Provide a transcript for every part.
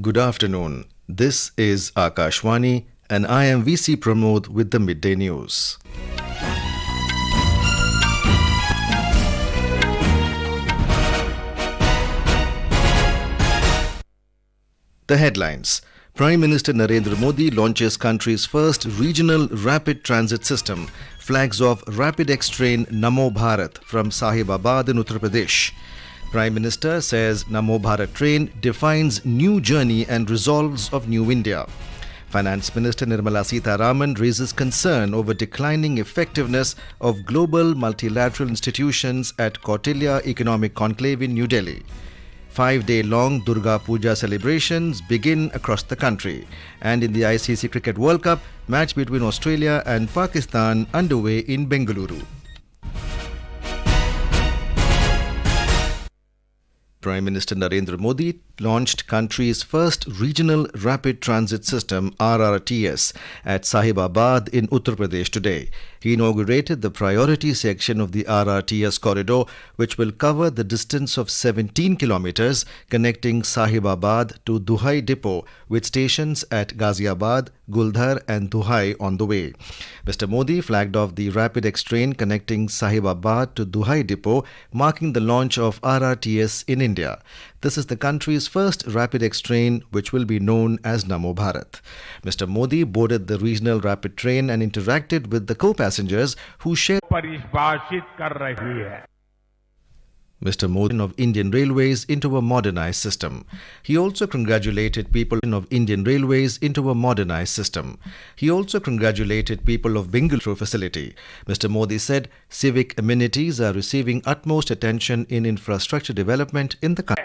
Good afternoon. This is Akashwani and I am VC Pramod with the Midday News. The headlines. Prime Minister Narendra Modi launches country's first regional rapid transit system, flags off RapidX train NaMo Bharat from Sahibabad in Uttar Pradesh. Prime Minister says NaMo Bharat train defines new journey and resolves of new India. Finance Minister Nirmala Sitharaman raises concern over declining effectiveness of global multilateral institutions at Kautilya Economic Conclave in New Delhi. 5-day-long Durga Puja celebrations begin across the country. And in the ICC Cricket World Cup, match between Australia and Pakistan underway in Bengaluru. Prime Minister Narendra Modi launched country's first regional rapid transit system RRTS at Sahibabad in Uttar Pradesh today. He inaugurated the priority section of the RRTS corridor, which will cover the distance of 17 kilometers connecting Sahibabad to Duhai depot with stations at Ghaziabad, Guldhar and Duhai on the way. Mr. Modi flagged off the RapidX train connecting Sahibabad to Duhai depot, marking the launch of RRTS in India. This is the country's first RapidX train, which will be known as NaMo Bharat. Mr. Modi boarded the regional rapid train and interacted with the co-passengers who shared Mr. Modi of Indian Railways into a modernized system. He also congratulated people of Indian Railways into a modernized system. He also congratulated people of Bengaluru facility. Mr. Modi said civic amenities are receiving utmost attention in infrastructure development in the country.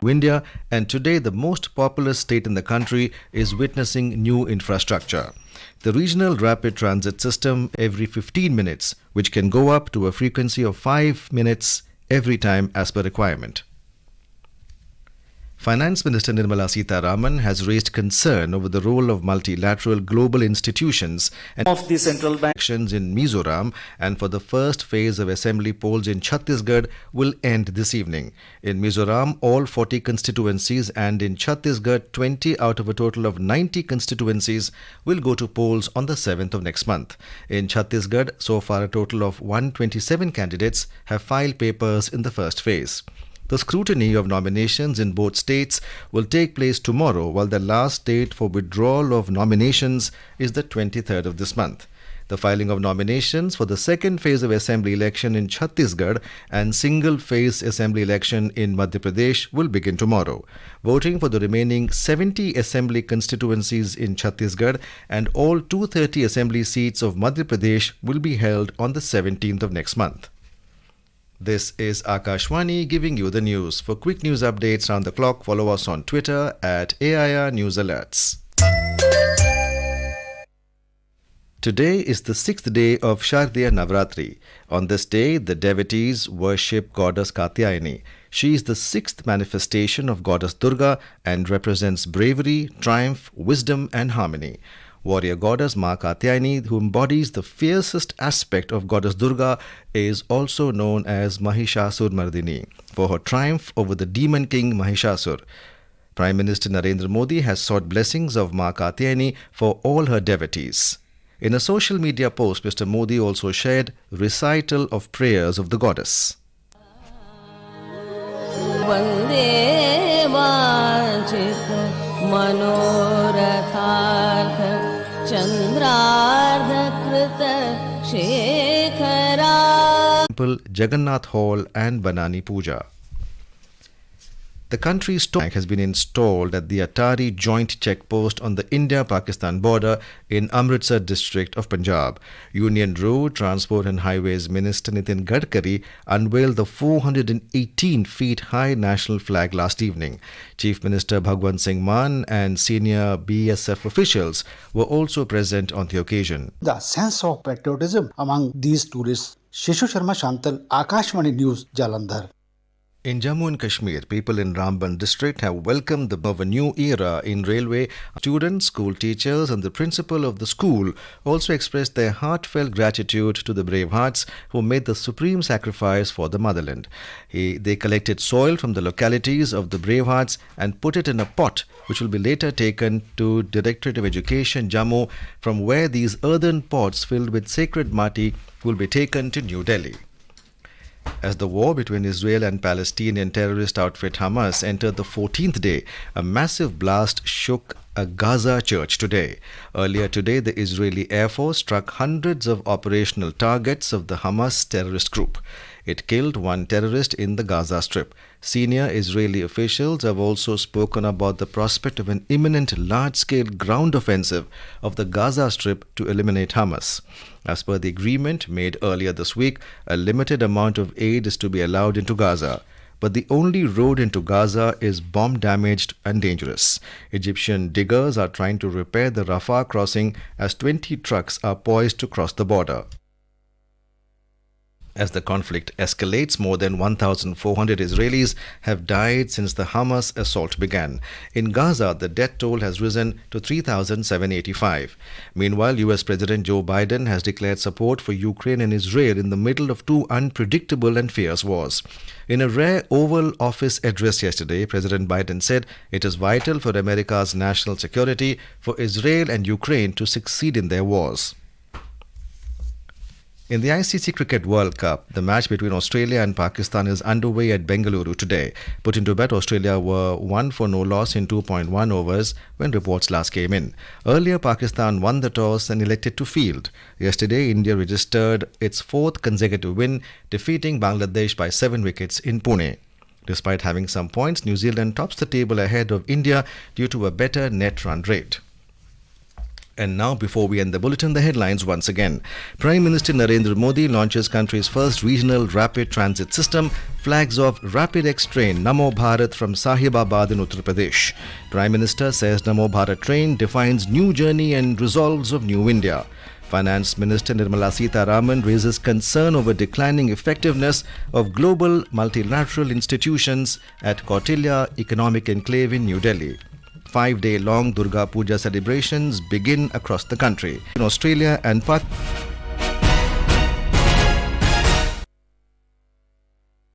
India, and today the most populous state in the country is witnessing new infrastructure. The regional rapid transit system every 15 minutes, which can go up to a frequency of 5 minutes every time as per requirement. Finance Minister Nirmala Sitharaman has raised concern over the role of multilateral global institutions and of the central bank elections in Mizoram, and for the first phase of assembly polls in Chhattisgarh will end this evening. In Mizoram, all 40 constituencies, and in Chhattisgarh, 20 out of a total of 90 constituencies will go to polls on the 7th of next month. In Chhattisgarh, so far a total of 127 candidates have filed papers in the first phase. The scrutiny of nominations in both states will take place tomorrow, while the last date for withdrawal of nominations is the 23rd of this month. The filing of nominations for the second phase of assembly election in Chhattisgarh and single phase assembly election in Madhya Pradesh will begin tomorrow. Voting for the remaining 70 assembly constituencies in Chhattisgarh and all 230 assembly seats of Madhya Pradesh will be held on the 17th of next month. This is Akashwani giving you the news. For quick news updates round the clock, follow us on Twitter at AIR News Alerts. Today is the 6th day of Shardiya Navratri. On this day, the devotees worship goddess Kautilya. She is the 6th manifestation of goddess Durga and represents bravery, triumph, wisdom and harmony. Warrior goddess Ma Kautilya, who embodies the fiercest aspect of goddess Durga, is also known as Mahishasur-Mardini for her triumph over the demon king Mahishasur. Prime Minister Narendra Modi has sought blessings of Ma Kautilya for all her devotees. In a social media post, Mr. Modi also shared recital of prayers of the goddess. Temple, Jagannath Hall and Banani Puja. The country's tank has been installed at the Atari Joint Checkpost on the India-Pakistan border in Amritsar district of Punjab. Union Road, Transport and Highways Minister Nitin Gadkari unveiled the 418 feet high national flag last evening. Chief Minister Bhagwant Singh Mann and senior BSF officials were also present on the occasion. The sense of patriotism among these tourists. Shishu Sharma Shantal, Akashwani News, Jalandhar. In Jammu and Kashmir, people in Ramban district have welcomed the birth of a new era in railway. Students, school teachers and the principal of the school also expressed their heartfelt gratitude to the brave hearts who made the supreme sacrifice for the motherland. They collected soil from the localities of the brave hearts and put it in a pot which will be later taken to Directorate of Education Jammu, from where these earthen pots filled with sacred mati will be taken to New Delhi. As the war between Israel and Palestinian terrorist outfit Hamas entered the 14th day, a massive blast shook a Gaza church today. Earlier today, the Israeli Air Force struck hundreds of operational targets of the Hamas terrorist group. It killed one terrorist in the Gaza Strip. Senior Israeli officials have also spoken about the prospect of an imminent large-scale ground offensive of the Gaza Strip to eliminate Hamas. As per the agreement made earlier this week, a limited amount of aid is to be allowed into Gaza. But the only road into Gaza is bomb-damaged and dangerous. Egyptian diggers are trying to repair the Rafah crossing as 20 trucks are poised to cross the border. As the conflict escalates, more than 1,400 Israelis have died since the Hamas assault began. In Gaza, the death toll has risen to 3,785. Meanwhile, US President Joe Biden has declared support for Ukraine and Israel in the middle of two unpredictable and fierce wars. In a rare Oval Office address yesterday, President Biden said it is vital for America's national security for Israel and Ukraine to succeed in their wars. In the ICC Cricket World Cup, the match between Australia and Pakistan is underway at Bengaluru today. Put into bet, Australia were 1 for no loss in 2.1 overs when reports last came in. Earlier, Pakistan won the toss and elected to field. Yesterday, India registered its fourth consecutive win, defeating Bangladesh by 7 wickets in Pune. Despite having some points, New Zealand tops the table ahead of India due to a better net run rate. And now, before we end the bulletin, the headlines once again. Prime Minister Narendra Modi launches country's first regional rapid transit system, flags off RapidX train NaMo Bharat from Sahibabad in Uttar Pradesh. Prime Minister says NaMo Bharat train defines new journey and resolves of new India. Finance Minister Nirmala Sitharaman raises concern over declining effectiveness of global multilateral institutions at Kautilya Economic Conclave in New Delhi. 5-day-long Durga Puja celebrations begin across the country. In Australia and Pakistan,